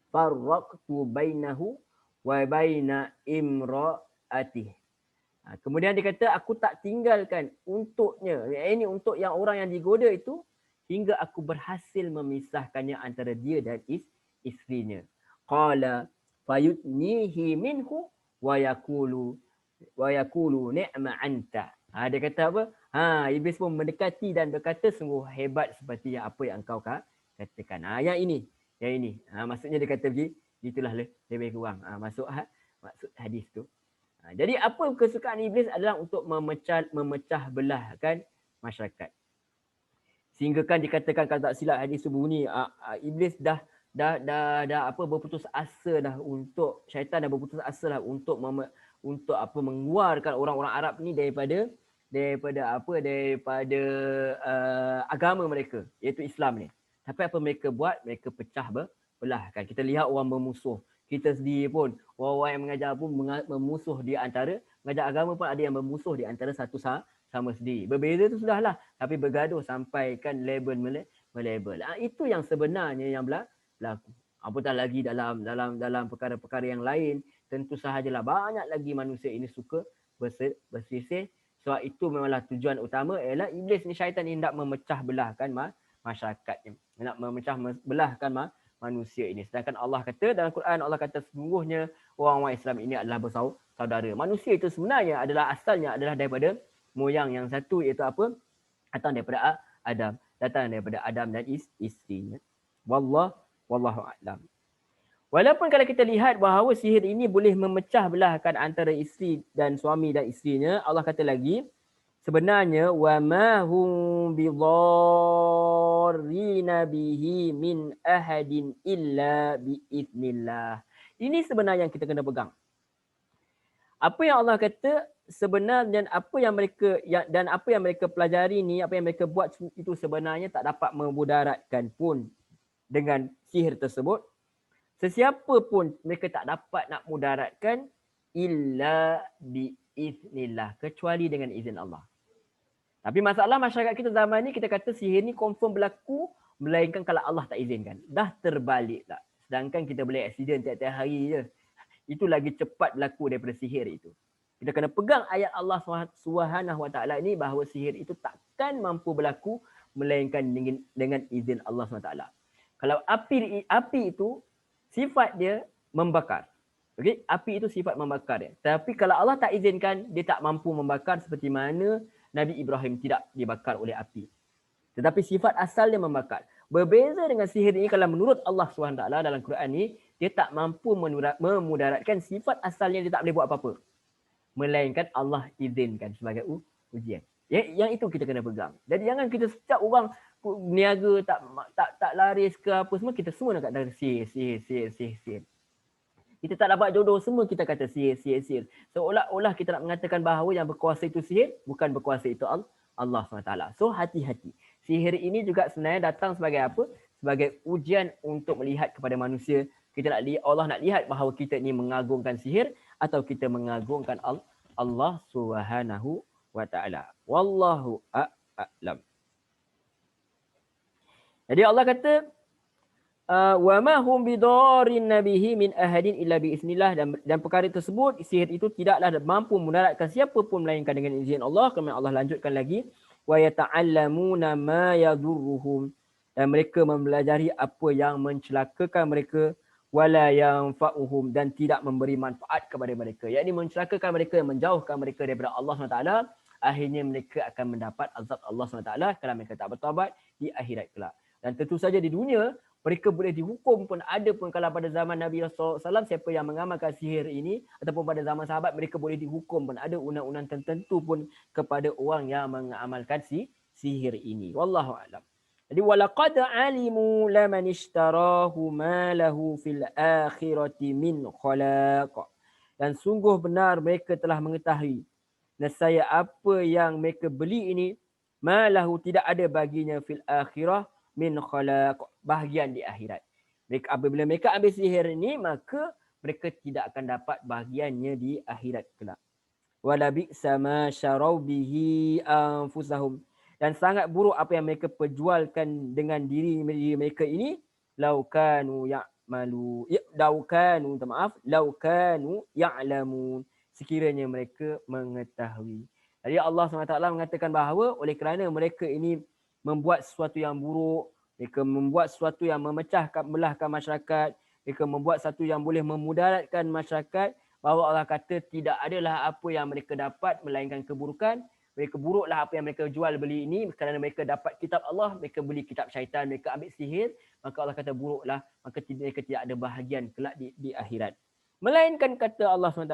farraqtu bainahu wa baina imra'atih. Kemudian dia kata, aku tak tinggalkan untuknya. Ini untuk yang orang yang digoda itu, hingga aku berhasil memisahkannya antara dia dan isterinya. Qala fayudnihi minhu wa yaqulu ni'ma anta. Dia kata apa? Iblis pun mendekati dan berkata, sungguh hebat seperti apa yang engkau katakan. Yang ini. Maksudnya dia kata begini, itulah lebih kurang maksud hadis tu. Jadi apa kesukaan iblis adalah untuk memecah belahkan masyarakat. Sehingga kan dikatakan, kalau tak silap hadis subuh ni, iblis dah berputus asa dah untuk, syaitan dah berputus asa dah untuk mengeluarkan orang-orang Arab ni daripada agama mereka, iaitu Islam ni. Tapi apa mereka buat? Mereka pecah belahkan. Kita lihat orang bermusuh. Kita sendiri pun, orang-orang yang mengajar pun memusuh di antara, mengajar agama pun ada yang bermusuh di antara satu sama sendiri. Berbeza tu sudahlah, tapi bergaduh sampai kan label. Itu yang sebenarnya yang berlaku. Apatah lagi dalam perkara-perkara yang lain, tentu sahajalah banyak lagi manusia ini suka berselisih. Sebab itu memanglah tujuan utama ialah iblis ni, syaitan ni hendak memecah belahkan masyarakatnya. Hendak memecah belahkan manusia ini. Sedangkan Allah kata dalam Quran, Allah kata sesungguhnya orang-orang Islam ini adalah bersaudara. Manusia itu sebenarnya adalah asalnya adalah daripada moyang yang satu, iaitu apa? Datang daripada Adam. Datang daripada Adam dan isterinya. Wallahu a'lam. Walaupun kalau kita lihat bahawa sihir ini boleh memecah belahkan antara isteri dan suami dan isterinya, Allah kata lagi, sebenarnya wa ma hum bidarrina bihi min ahadin illa biiznillah. Ini sebenarnya yang kita kena pegang. Apa yang Allah kata sebenarnya, dan apa yang mereka pelajari ni, apa yang mereka buat itu sebenarnya tak dapat memudaratkan pun dengan sihir tersebut. Sesiapa pun mereka tak dapat nak mudaratkan illa biiznillah, kecuali dengan izin Allah. Tapi masalah masyarakat kita zaman ni, kita kata sihir ni confirm berlaku melainkan kalau Allah tak izinkan. Dah terbalik tak. Sedangkan kita boleh accident tiap-tiap hari je. Itu lagi cepat berlaku daripada sihir itu. Kita kena pegang ayat Allah SWT ni bahawa sihir itu takkan mampu berlaku melainkan dengan izin Allah SWT. Kalau api itu sifat dia membakar. Okey, api itu sifat membakar dia. Tapi kalau Allah tak izinkan, dia tak mampu membakar, seperti mana Nabi Ibrahim tidak dibakar oleh api. Tetapi sifat asal dia membakar. Berbeza dengan sihir ini, kalau menurut Allah SWT dalam Quran ni, dia tak mampu memudaratkan, sifat asalnya dia tak boleh buat apa-apa. Melainkan Allah izinkan sebagai ujian. Yang itu kita kena pegang. Jadi jangan kita setiap orang niaga tak laris ke apa semua, kita semua nak kata sihir. Kita tak dapat jodoh, semua kita kata sihir. Seolah-olah kita nak mengatakan bahawa yang berkuasa itu sihir, bukan berkuasa itu Allah SWT. So hati-hati. Sihir ini juga sebenarnya datang sebagai apa? Sebagai ujian untuk melihat kepada manusia. Allah nak lihat bahawa kita ni mengagungkan sihir atau kita mengagungkan Allah SWT. Wallahu a'lam. Jadi Allah kata, wa ma hum bidarin nabihi min ahadin illa biiznillah, dan perkara tersebut, sihir itu tidaklah mampu memudaratkan siapa pun melainkan dengan izin Allah. Kemudian Allah lanjutkan lagi, wa yata'allamuna ma yadurruhum, dan mereka mempelajari apa yang mencelakakan mereka, wala yanfa'uhum, dan tidak memberi manfaat kepada mereka. Yakni mencelakakan mereka, menjauhkan mereka daripada Allah SWT. Akhirnya mereka akan mendapat azab Allah SWT kalau mereka tak bertaubat di akhirat kelak. Dan tentu saja di dunia, mereka boleh dihukum pun, ada pun kalau pada zaman Nabi SAW, siapa yang mengamalkan sihir ini, ataupun pada zaman sahabat, mereka boleh dihukum pun. Ada undang-undang tertentu pun kepada orang yang mengamalkan sihir ini. Wallahu a'lam. Jadi walaqad alimu laman ishtarahu ma lahu fil akhirati min khalaq. Dan sungguh benar mereka telah mengetahui nescaya apa yang mereka beli ini, ma lahu, tidak ada baginya fil akhirah min khalaq, bahagian di akhirat. Apabila mereka ambil sihir ini, maka mereka tidak akan dapat bahagiannya di akhirat kelak. Wala bi'sa ma syarau bihi anfusahum, dan sangat buruk apa yang mereka perjualkan dengan diri mereka ini, laukanu ya'lamun, sekiranya mereka mengetahui. Jadi Allah SWT mengatakan bahawa oleh kerana mereka ini membuat sesuatu yang buruk, mereka membuat sesuatu yang memecahkan belahkan masyarakat, mereka membuat sesuatu yang boleh memudaratkan masyarakat, bahawa Allah kata tidak adalah apa yang mereka dapat melainkan keburukan. Mereka buruklah apa yang mereka jual beli ini, kerana mereka dapat kitab Allah, mereka beli kitab syaitan, mereka ambil sihir, maka Allah kata buruklah, maka mereka tidak ada bahagian kelak di akhirat. Melainkan kata Allah SWT,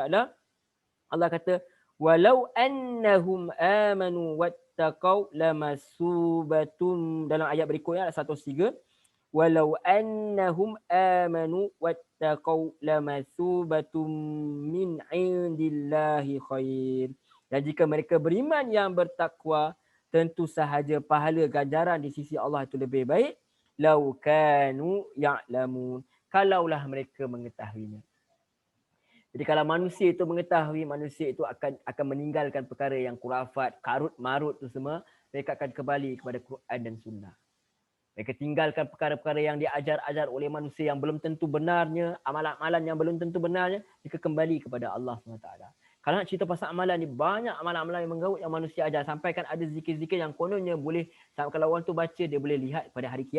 Allah kata, walau annahum amanu wattaqau lamasubatun, dalam ayat berikutnya ayat 103, walau annahum amanu wattaqau lamasubatun min indillahi khair. Dan jika mereka beriman yang bertakwa, tentu sahaja pahala ganjaran di sisi Allah itu lebih baik. Lau kanu ya'lamun, kalaulah mereka mengetahuinya. Jadi kalau manusia itu mengetahui, manusia itu akan meninggalkan perkara yang kurafat, karut marut tu semua, mereka akan kembali kepada Quran dan Sunnah. Mereka tinggalkan perkara-perkara yang diajar-ajar oleh manusia yang belum tentu benarnya, amalan-amalan yang belum tentu benarnya, mereka kembali kepada Allah SWT. Kalau nak cerita pasal amalan ni, banyak amalan-amalan yang menggaut yang manusia ajar. Sampai kan ada zikir-zikir yang kononnya boleh, kalau orang tu baca, dia boleh lihat pada hari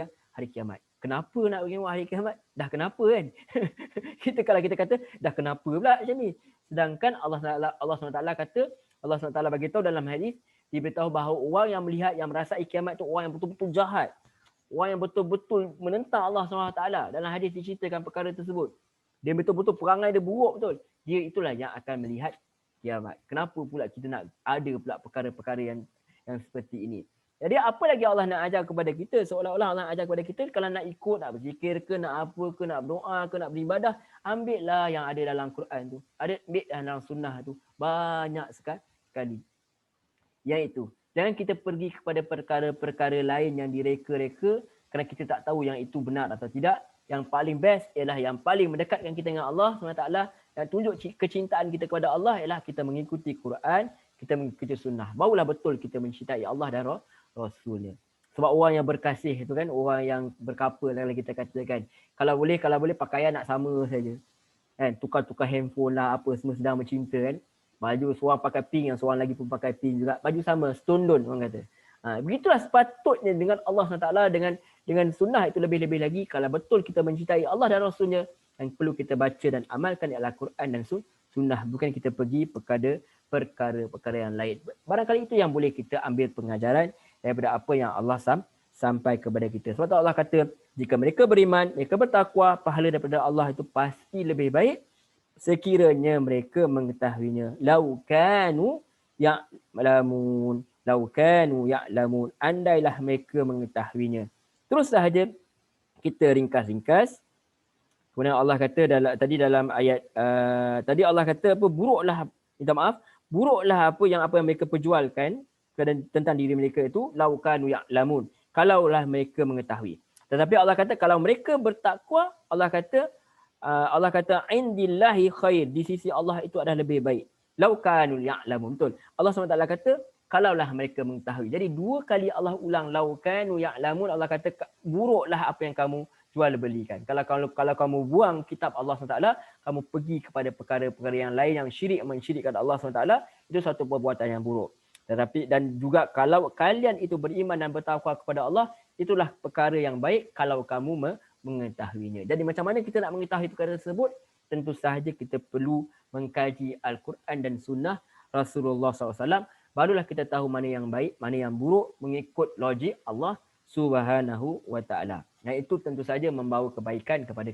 kiamat. Kenapa nak bagi hari kiamat? Dah kenapa kan? Kalau kita kata dah kenapa pula macam ni. Sedangkan Allah SWT kata, Allah SWT bagi tahu dalam hadis, diberitahu bahawa orang yang melihat, yang merasai kiamat tu orang yang betul-betul jahat. Orang yang betul-betul menentang Allah SWT. Dalam hadis diceritakan perkara tersebut. Dia betul-betul perangai dia buruk betul. Dia itulah yang akan melihat kiamat. Kenapa pula kita nak ada pula perkara-perkara yang seperti ini? Jadi apa lagi Allah nak ajar kepada kita? Seolah-olah Allah nak ajar kepada kita, kalau nak ikut, nak berzikir ke, nak apa ke, nak berdoa ke, nak beribadah, ambillah yang ada dalam Quran tu. Ambil dalam sunnah tu. Banyak sekali. Yang itu. Jangan kita pergi kepada perkara-perkara lain yang direka-reka kerana kita tak tahu yang itu benar atau tidak. Yang paling best ialah yang paling mendekatkan kita dengan Allah SWT, yang tunjuk kecintaan kita kepada Allah ialah kita mengikuti Quran, kita mengikuti sunnah. Barulah betul kita mencintai Allah dan Rasulnya. Sebab orang yang berkasih itu kan, orang yang berkapal kalau kita katakan. Kalau boleh pakaian nak sama saja. Kan, tukar-tukar handphone lah, apa semua sedang mencinta kan. Baju seorang pakai pink, yang seorang lagi pun pakai pink juga. Baju sama, stone down orang kata. Begitulah sepatutnya dengan Allah SWT, dengan sunnah itu lebih-lebih lagi. Kalau betul kita mencintai Allah dan Rasulnya, yang perlu kita baca dan amalkan ialah Quran dan sunnah. Bukan kita pergi kepada perkara-perkara yang lain. Barangkali itu yang boleh kita ambil pengajaran daripada apa yang Allah sampai kepada kita. Sebab tu Allah kata, jika mereka beriman, mereka bertakwa, pahala daripada Allah itu pasti lebih baik sekiranya mereka mengetahuinya. Lau kanu ya'lamun. Lau kanu ya'lamun. Andailah mereka mengetahuinya. Terus sahaja kita ringkas-ringkas. Kemudian Allah kata dalam ayat tadi Allah kata apa, buruklah apa yang mereka perjualkan tentang diri mereka itu, lau kanu ya'lamun, kalaulah mereka mengetahui. Tetapi Allah kata kalau mereka bertakwa, Allah kata indillahi khair, di sisi Allah itu adalah lebih baik. Lau kanu ya'lamun, betul. Allah SWT kata kalaulah mereka mengetahui. Jadi dua kali Allah ulang lau kanu ya'lamun. Allah kata buruklah apa yang kamu jual belikan. Kalau kamu buang kitab Allah SWT, kamu pergi kepada perkara-perkara yang lain yang mensyirikkan Allah SWT, itu satu perbuatan yang buruk. Tetapi dan juga kalau kalian itu beriman dan bertakwa kepada Allah, itulah perkara yang baik kalau kamu mengetahuinya. Jadi macam mana kita nak mengetahui perkara tersebut? Tentu sahaja kita perlu mengkaji Al-Quran dan Sunnah Rasulullah SAW. Barulah kita tahu mana yang baik, mana yang buruk, mengikut logik Allah Subhanahu wa ta'ala. Yang itu tentu saja membawa kebaikan kepada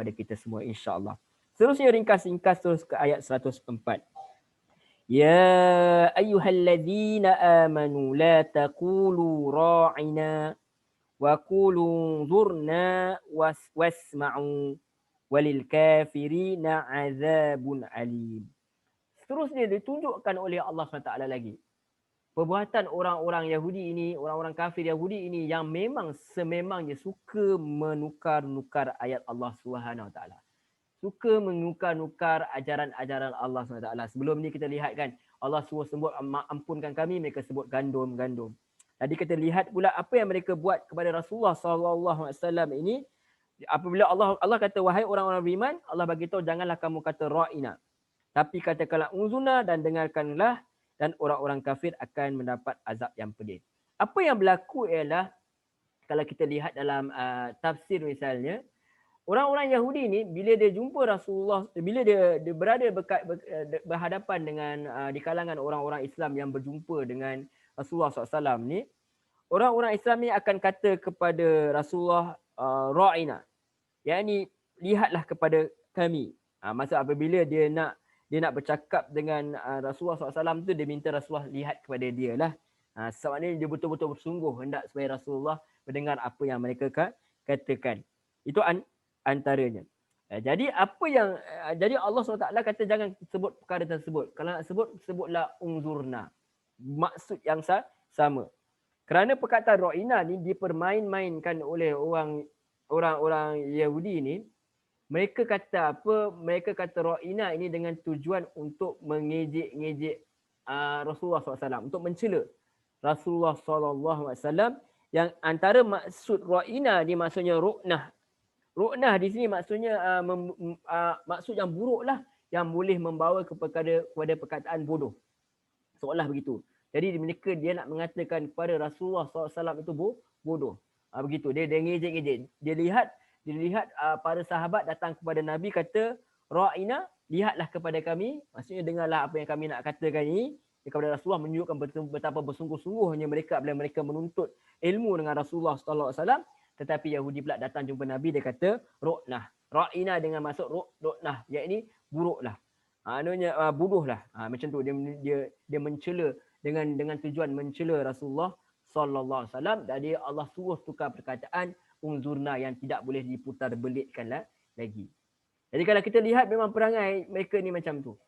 kita semua, insya-Allah. Seterusnya ringkas terus ke ayat 104. Ya ayyuhalladzina amanu la taqulu ra'ina wa qulu zurna wasma'u walil kafirina azabun alim. Seterusnya ditunjukkan oleh Allah SWT lagi perbuatan orang-orang Yahudi ini, orang-orang kafir Yahudi ini yang memang sememangnya suka menukar-nukar ayat Allah SWT. Suka menukar-nukar ajaran-ajaran Allah SWT. Sebelum ni kita lihat kan, Allah suruh sebut ampunkan kami, mereka sebut gandum. Tadi kita lihat pula apa yang mereka buat kepada Rasulullah SAW ini. Apabila Allah kata, wahai orang-orang beriman, Allah bagi tahu janganlah kamu kata ra'ina. Tapi katakanlah unzuna dan dengarkanlah, dan orang-orang kafir akan mendapat azab yang pedih. Apa yang berlaku ialah, kalau kita lihat dalam tafsir misalnya, orang-orang Yahudi ni bila dia jumpa Rasulullah, bila dia berada berhadapan dengan di kalangan orang-orang Islam yang berjumpa dengan Rasulullah SAW ni, orang-orang Islam ni akan kata kepada Rasulullah ra'ina, yakni lihatlah kepada kami. Maksud apabila dia nak bercakap dengan Rasulullah SAW tu, dia minta Rasulullah lihat kepada dia lah. Sebab ni dia betul-betul bersungguh hendak supaya Rasulullah mendengar apa yang mereka katakan. Itu antaranya. Jadi jadi Allah SWT kata jangan sebut perkara tersebut. Kalau nak sebutlah unzurna. Maksud yang sama. Kerana perkataan ra'ina ni dipermain-mainkan oleh orang-orang Yahudi ni. Mereka kata apa? Mereka kata ra'ina ini dengan tujuan untuk mengejek-ngejek Rasulullah SAW, untuk mencela Rasulullah SAW, yang antara maksud ra'ina ni maksudnya ru'nah. Ru'nah di sini maksudnya maksud yang buruk lah, yang boleh membawa kepada perkataan bodoh. Seolah begitu. Jadi dia nak mengatakan kepada Rasulullah SAW itu bodoh. Begitu. Dia ngejek-ngejek. Dia lihat para sahabat datang kepada Nabi kata, Ra'ina, lihatlah kepada kami. Maksudnya dengarlah apa yang kami nak katakan ini. Kepada Rasulullah menunjukkan betapa bersungguh-sungguhnya mereka bila mereka menuntut ilmu dengan Rasulullah sallallahu alaihi wasallam. Tetapi Yahudi pula datang jumpa Nabi, dia kata, Ru'nah. Ra'ina dengan maksud ru'nah, iaitu buruklah. Buduhlah. Macam tu dia mencela dengan tujuan mencela Rasulullah sallallahu alaihi wasallam. Jadi Allah suruh tukar perkataan unzurna yang tidak boleh diputar belitkan lagi. Jadi kalau kita lihat memang perangai mereka ni macam tu.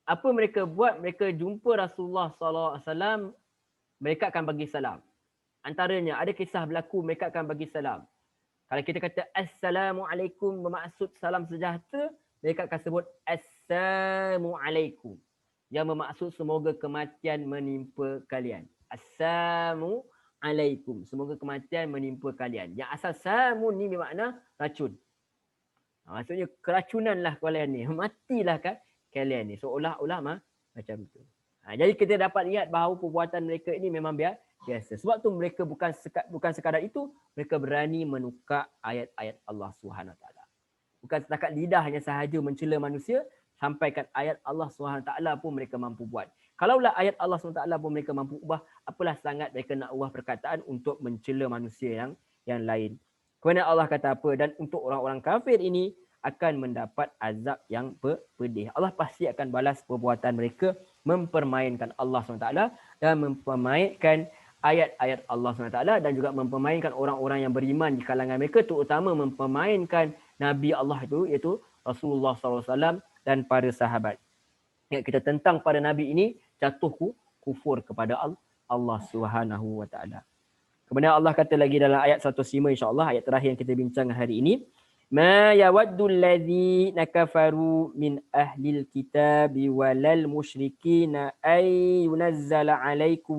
Apa mereka buat? Mereka jumpa Rasulullah sallallahu alaihi wasallam, mereka akan bagi salam. Antaranya ada kisah berlaku, mereka akan bagi salam. Kalau kita kata assalamualaikum bermaksud salam sejahtera, mereka akan sebut assalamualaikum yang bermaksud semoga kematian menimpa kalian. Assalamualaikum, semoga kematian menimpa kalian. Yang asal samun ni bermakna racun. Maksudnya keracunan lah kalian ni, matilah kan kalian ni. Seolah-olah macam tu. Jadi kita dapat lihat bahawa perbuatan mereka ini memang biasa. Sebab tu mereka bukan sekadar itu, mereka berani menukar ayat-ayat Allah SWT. Bukan setakat lidahnya sahaja mencela manusia, sampaikan ayat Allah SWT pun mereka mampu buat. Kalaulah ayat Allah SWT pun mereka mampu ubah, apalah sangat mereka nak ubah perkataan untuk mencela manusia yang lain. Kerana Allah kata apa? Dan untuk orang-orang kafir ini akan mendapat azab yang pedih. Allah pasti akan balas perbuatan mereka mempermainkan Allah SWT dan mempermainkan ayat-ayat Allah SWT dan juga mempermainkan orang-orang yang beriman di kalangan mereka, terutama mempermainkan Nabi Allah itu, iaitu Rasulullah SAW dan para sahabat. Yang kita tentang pada Nabi ini jatuh kufur kepada Allah SWT. Kemudian Allah kata lagi dalam ayat 105 insya-Allah, ayat terakhir yang kita bincang hari ini, ma yawaddul ladzina kafaru min ahlil kitabi walal musyrikina ay yunazzala alaikum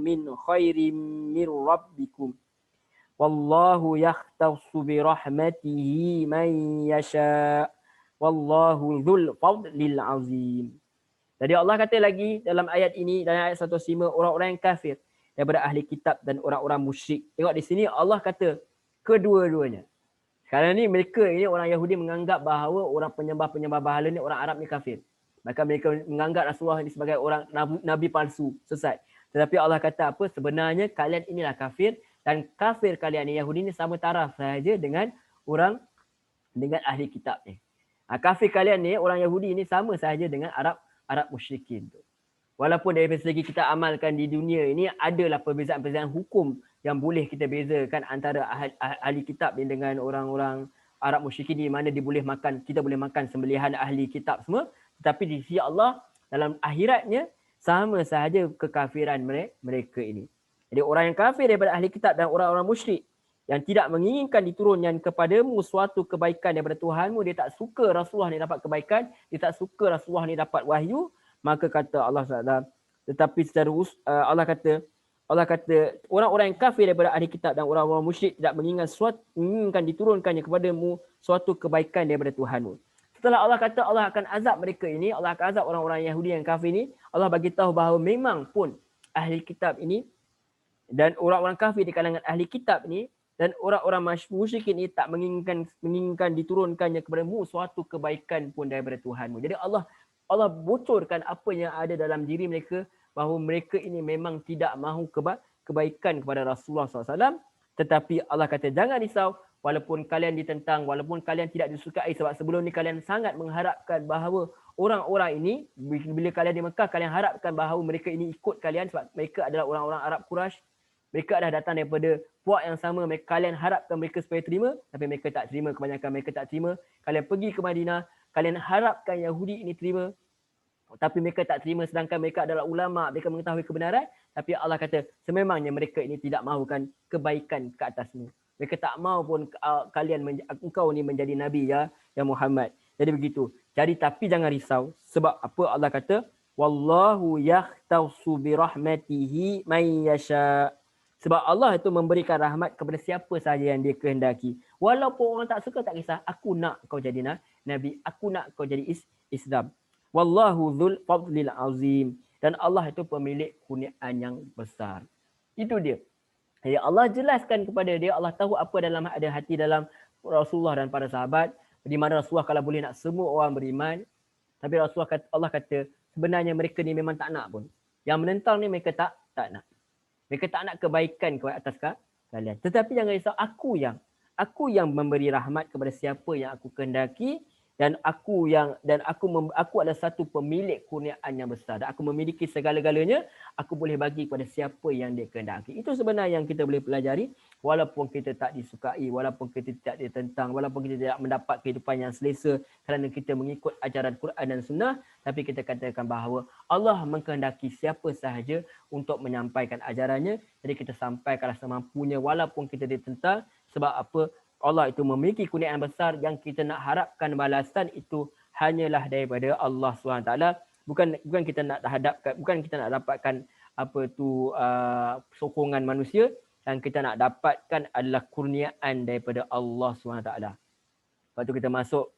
min khairin min rabbikum wallahu yakhtassu bi rahmatihi man yasha wallahu dzul fadlil azim. Jadi Allah kata lagi dalam ayat ini, dalam ayat 105, orang-orang yang kafir daripada ahli kitab dan orang-orang musyrik. Tengok di sini Allah kata kedua-duanya. Sekarang ni mereka ini orang Yahudi menganggap bahawa orang penyembah-penyembah berhala ni orang Arab ni kafir. Maka mereka menganggap Rasulullah ini sebagai orang nabi palsu, sesat. Tetapi Allah kata apa? Sebenarnya kalian inilah kafir dan kafir kalian ni Yahudi ni sama taraf sahaja dengan ahli kitab ni. Kafir kalian ni orang Yahudi ni sama sahaja dengan Arab musyrikin tu. Walaupun dari segi kita amalkan di dunia ini adalah perbezaan-perbezaan hukum yang boleh kita bezakan antara ahli kitab dengan orang-orang Arab musyrikin, di mana dia boleh makan, kita boleh makan sembelihan ahli kitab semua, tetapi di sisi Allah dalam akhiratnya sama sahaja kekafiran mereka ini. Jadi orang yang kafir daripada ahli kitab dan orang-orang musyrik yang tidak menginginkan diturunkan kepadamu suatu kebaikan daripada Tuhanmu, dia tak suka Rasulullah ni dapat kebaikan, dia tak suka Rasulullah ni dapat wahyu, maka kata Allah SWT, tetapi secara Allah kata orang-orang yang kafir daripada ahli kitab dan orang-orang musyrik tidak menginginkan diturunkannya kepadamu suatu kebaikan daripada Tuhanmu. Setelah Allah kata Allah akan azab mereka ini, Allah akan azab orang-orang Yahudi yang kafir ini, Allah bagi tahu bahawa memang pun ahli kitab ini dan orang-orang kafir di kalangan ahli kitab ini dan orang-orang musyrik ini tak menginginkan diturunkannya kepadamu suatu kebaikan pun daripada Tuhanmu. Jadi Allah bocorkan apa yang ada dalam diri mereka, bahawa mereka ini memang tidak mahu kebaikan kepada Rasulullah SAW. Tetapi Allah kata jangan risau, walaupun kalian ditentang, walaupun kalian tidak disukai, sebab sebelum ni kalian sangat mengharapkan bahawa orang-orang ini, bila kalian di Mekah, kalian harapkan bahawa mereka ini ikut kalian sebab mereka adalah orang-orang Arab Quraisy. Mereka dah datang daripada puak yang sama, kalian harapkan mereka supaya terima, tapi mereka tak terima, kebanyakan mereka tak terima. Kalian pergi ke Madinah, kalian harapkan Yahudi ini terima, tapi mereka tak terima, sedangkan mereka adalah ulama, mereka mengetahui kebenaran. Tapi Allah kata sememangnya mereka ini tidak mahukan kebaikan ke atasmu. Mereka tak mahu pun engkau ni menjadi nabi ya Muhammad. Jadi begitu. Jadi tapi jangan risau, sebab apa Allah kata wallahu yakhtassu bi rahmatihi man yasha. Sebab Allah itu memberikan rahmat kepada siapa sahaja yang dia kehendaki. Walaupun orang tak suka, tak kisah. Aku nak kau jadi nabi. Aku nak kau jadi Islam. Wallahu dzul fadlil azim. Dan Allah itu pemilik kurniaan yang besar. Itu dia. Ya Allah jelaskan kepada dia, Allah tahu apa dalam ada hati dalam Rasulullah dan para sahabat. Di mana Rasulullah kalau boleh nak semua orang beriman, tapi Rasulullah kata, Allah kata sebenarnya mereka ni memang tak nak pun. Yang menentang ni mereka tak nak. Mereka tak nak kebaikan kepada atas kalian. Tetapi jangan risau, aku yang memberi rahmat kepada siapa yang aku kehendaki, dan aku adalah satu pemilik kurniaan yang besar, dan aku memiliki segala-galanya, aku boleh bagi kepada siapa yang dia kehendaki. Itu sebenarnya yang kita boleh pelajari, walaupun kita tak disukai, walaupun kita tidak ditentang, walaupun kita tidak mendapat kehidupan yang selesa kerana kita mengikut ajaran Quran dan Sunnah, tapi kita katakan bahawa Allah mengkehendaki siapa sahaja untuk menyampaikan ajarannya, jadi kita sampaikanlah semampunya walaupun kita ditentang. Sebab apa? Allah itu memiliki kurniaan besar, yang kita nak harapkan balasan itu hanyalah daripada Allah SWT. Bukan kita nak hadapkan, bukan kita nak dapatkan sokongan manusia, yang kita nak dapatkan adalah kurniaan daripada Allah SWT. Lepas tu kita masuk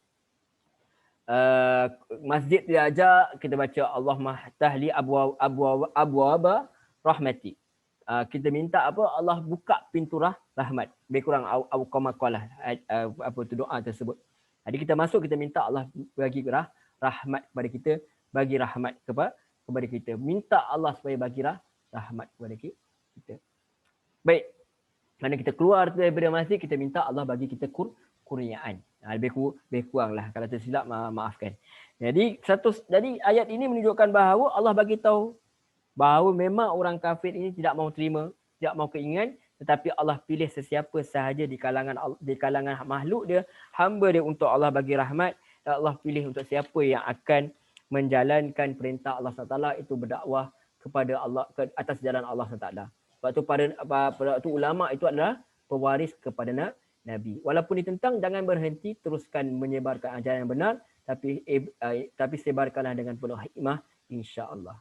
masjid dia ajar, kita baca Allahumma tahli abwaba rahmati. Kita minta Allah buka pintu rahmat. Lebih kurang awqamaqalah doa tersebut. Jadi kita masuk, kita minta Allah bagi rahmat kepada kita, bagi rahmat kepada kita. Minta Allah supaya bagi rahmat kepada kita. Baik. Mana kita keluar daripada masjid, kita minta Allah bagi kita kurniaan. Lebih kurang lah. Kalau tersilap, maafkan. Jadi ayat ini menunjukkan bahawa Allah bagi tahu bahawa memang orang kafir ini tidak mau terima, tidak mau keinginan, tetapi Allah pilih sesiapa sahaja di kalangan makhluk dia, hamba dia, untuk Allah bagi rahmat, dan Allah pilih untuk siapa yang akan menjalankan perintah Allah SWT, itu berdakwah kepada Allah, ke atas jalan Allah SWT. Sebab tu pada tu ulama itu adalah pewaris kepada Nabi. Walaupun ditentang, jangan berhenti, teruskan menyebarkan ajaran yang benar, tapi sebarkanlah dengan penuh hikmah, insya-Allah.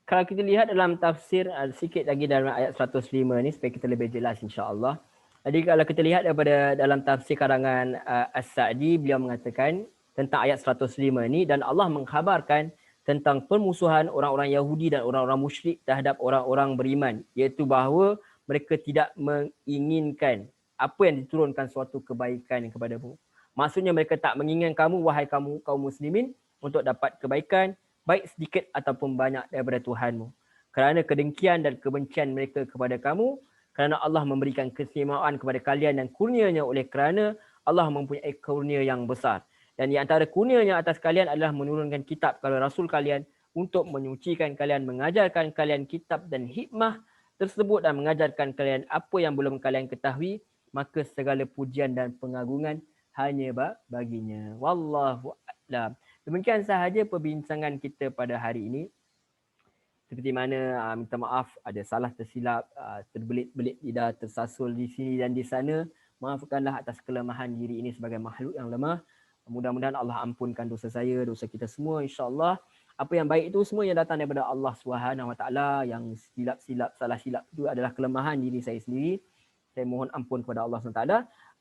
Kalau kita lihat dalam tafsir sikit lagi dalam ayat 105 ni supaya kita lebih jelas, insya-Allah. Jadi kalau kita lihat daripada dalam tafsir karangan As-Sa'di, beliau mengatakan tentang ayat 105 ni, dan Allah mengkhabarkan tentang permusuhan orang-orang Yahudi dan orang-orang musyrik terhadap orang-orang beriman, iaitu bahawa mereka tidak menginginkan apa yang diturunkan suatu kebaikan kepadamu. Maksudnya mereka tak menginginkan kamu, wahai kaum muslimin, untuk dapat kebaikan, baik sedikit ataupun banyak daripada Tuhanmu. Kerana kedengkian dan kebencian mereka kepada kamu, kerana Allah memberikan keistimewaan kepada kalian dan kurnianya, oleh kerana Allah mempunyai kurnia yang besar. Dan di antara kurnianya atas kalian adalah menurunkan kitab kepada Rasul kalian untuk menyucikan kalian, mengajarkan kalian kitab dan hikmah tersebut, dan mengajarkan kalian apa yang belum kalian ketahui, maka segala pujian dan pengagungan hanya baginya. Wallahu a'lam. Demikian sahaja perbincangan kita pada hari ini. Seperti mana, minta maaf ada salah tersilap, terbelit-belit lidah, tersasul di sini dan di sana. Maafkanlah atas kelemahan diri ini sebagai makhluk yang lemah. Mudah-mudahan Allah ampunkan dosa saya, dosa kita semua, insya-Allah. Apa yang baik itu semua yang datang daripada Allah SWT. Yang silap-silap, salah silap itu adalah kelemahan diri saya sendiri. Saya mohon ampun kepada Allah SWT.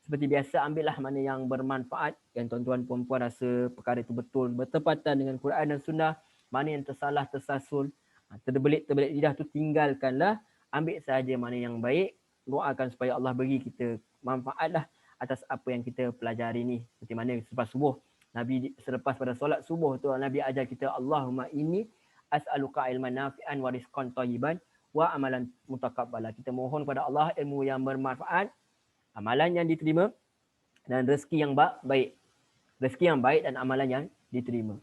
Seperti biasa, ambillah mana yang bermanfaat, yang tuan-tuan puan-puan rasa perkara itu betul, bertepatan dengan Quran dan Sunnah. Mana yang tersalah, tersasul, terbelit-terbelit lidah tu tinggalkanlah. Ambil sahaja mana yang baik. Doakan supaya Allah bagi kita manfaatlah atas apa yang kita pelajari ni. Seperti mana selepas subuh, Nabi selepas pada solat subuh tu, Nabi ajar kita, Allahumma inni as'aluka ilman nafi'an wa rizqan thayyiban wa amalan mutaqabbala. Kita mohon kepada Allah ilmu yang bermanfaat, amalan yang diterima, dan rezeki yang baik. Rezeki yang baik dan amalan yang diterima.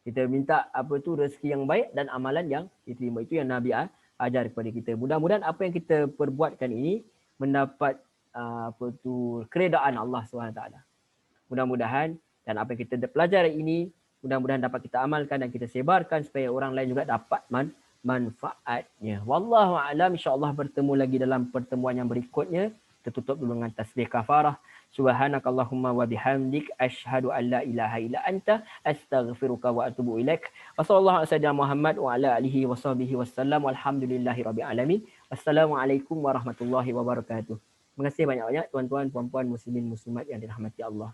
Kita minta rezeki yang baik dan amalan yang diterima. Itu yang Nabi ajar kepada kita. Mudah-mudahan apa yang kita perbuatkan ini mendapat keredaan Allah SWT. Mudah-mudahan, dan apa yang kita pelajari ini, mudah-mudahan dapat kita amalkan dan kita sebarkan supaya orang lain juga dapat manfaatnya. Wallahu a'lam. InsyaAllah bertemu lagi dalam pertemuan yang berikutnya. Kita tutup dulu dengan tasbih kafarah. Subhanakallahumma wa bihamdik, asyhadu an la ilaha illa anta, astaghfiruka wa atubu ilaik. Wa sallallahu alaihi wasallam Muhammad wa ala alihi wa sahbihi wasallam. Walhamdulillahi rabbil alamin. Wassalamualaikum warahmatullahi wabarakatuh. Terima kasih banyak-banyak tuan-tuan, puan-puan, muslimin, muslimat yang dirahmati Allah.